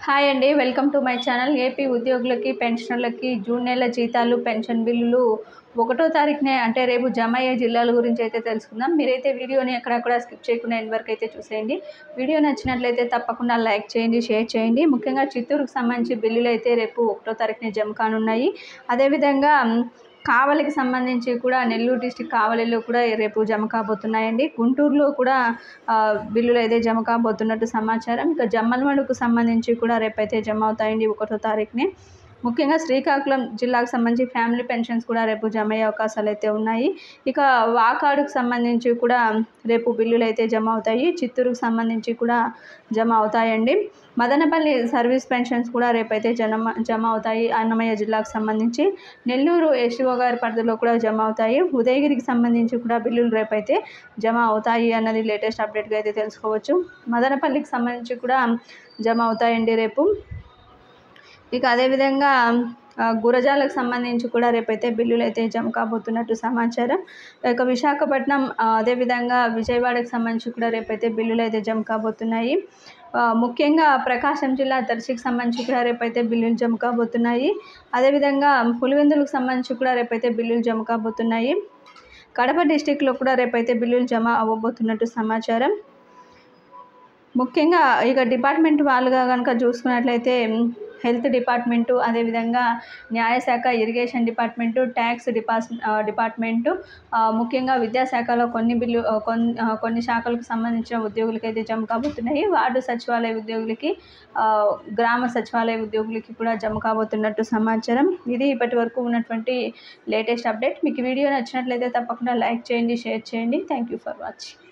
Hi అండి, welcome to my channel. AP ఉద్యోగులకి పెన్షనర్లకి June నెల జీతాలు పెన్షన్ బిల్లులు 1వ తారీఖునే అంటే రేపు జమ అయ్యే జిల్లాల గురించి అయితే తెలుసుకుందాం. మీరైతే వీడియోని ఎక్కడక్కడ స్కిప్ చేయకుండా ఎండ్ వరకు అయితే చూసేయండి. వీడియో నచ్చినట్లయితే తప్పకుండా లైక్ చేయండి, షేర్ చేయండి. ముఖ్యంగా చిత్తూరుకు సంబంధించి బిల్లులు అయితే రేపు 1వ తారీఖునే జమ కానున్నాయి. అదేవిధంగా కావలికి సంబంధించి కూడా నెల్లూరు డిస్టిక్ కావలిలో కూడా రేపు జమ కాబోతున్నాయండి. గుంటూరులో కూడా బిల్లులు అయితే జమ కాబోతున్నట్టు సమాచారం. ఇక జమ్మలమడుగుకు సంబంధించి కూడా రేపైతే జమ అవుతాయండి 1వ తారీఖునే. ముఖ్యంగా శ్రీకాకుళం జిల్లాకు సంబంధించి ఫ్యామిలీ పెన్షన్స్ కూడా రేపు జమ అయ్యే అవకాశాలు అయితే ఉన్నాయి. ఇక వాకాడుకు సంబంధించి కూడా రేపు బిల్లులు అయితే జమ అవుతాయి. చిత్తూరుకు సంబంధించి కూడా జమ అవుతాయండి. మదనపల్లి సర్వీస్ పెన్షన్స్ కూడా రేపైతే జమ అవుతాయి. అన్నమయ్య జిల్లాకు సంబంధించి నెల్లూరు ఎస్టీఓ గారి పరిధిలో కూడా జమ అవుతాయి. ఉదయగిరికి సంబంధించి కూడా బిల్లులు రేపైతే జమ అవుతాయి అన్నది లేటెస్ట్ అప్డేట్గా అయితే తెలుసుకోవచ్చు. మదనపల్లికి సంబంధించి కూడా జమ అవుతాయండి రేపు. ఇక అదేవిధంగా గురజాలకు సంబంధించి కూడా రేపైతే బిల్లులు అయితే జమ కాబోతున్నట్టు సమాచారం. ఇక విశాఖపట్నం అదేవిధంగా విజయవాడకు సంబంధించి కూడా రేపైతే బిల్లులు అయితే జమ కాబోతున్నాయి. ముఖ్యంగా ప్రకాశం జిల్లా దర్శికి సంబంధించి కూడా రేపైతే బిల్లులు జమ కాబోతున్నాయి. అదేవిధంగా పులివెందులకు సంబంధించి కూడా రేపైతే బిల్లులు జమ కాబోతున్నాయి. కడప డిస్టిక్లో కూడా రేపైతే బిల్లులు జమ అవ్వబోతున్నట్టు సమాచారం. ముఖ్యంగా ఇక డిపార్ట్మెంట్ వాళ్ళుగా కనుక చూసుకున్నట్లయితే హెల్త్ డిపార్ట్మెంటు, అదేవిధంగా న్యాయశాఖ, ఇరిగేషన్ డిపార్ట్మెంటు, ట్యాక్స్ డిపార్ట్మెంటు, ముఖ్యంగా విద్యాశాఖలో కొన్ని శాఖలకు సంబంధించిన ఉద్యోగులకి అయితే జమ కాబోతున్నాయి. వార్డు సచివాలయ ఉద్యోగులకి, గ్రామ సచివాలయ ఉద్యోగులకి కూడా జమ కాబోతున్నట్టు సమాచారం. ఇది ఇప్పటి వరకు ఉన్నటువంటి లేటెస్ట్ అప్డేట్. మీకు వీడియో నచ్చినట్లయితే తప్పకుండా లైక్ చేయండి, షేర్ చేయండి. Thank you for watching.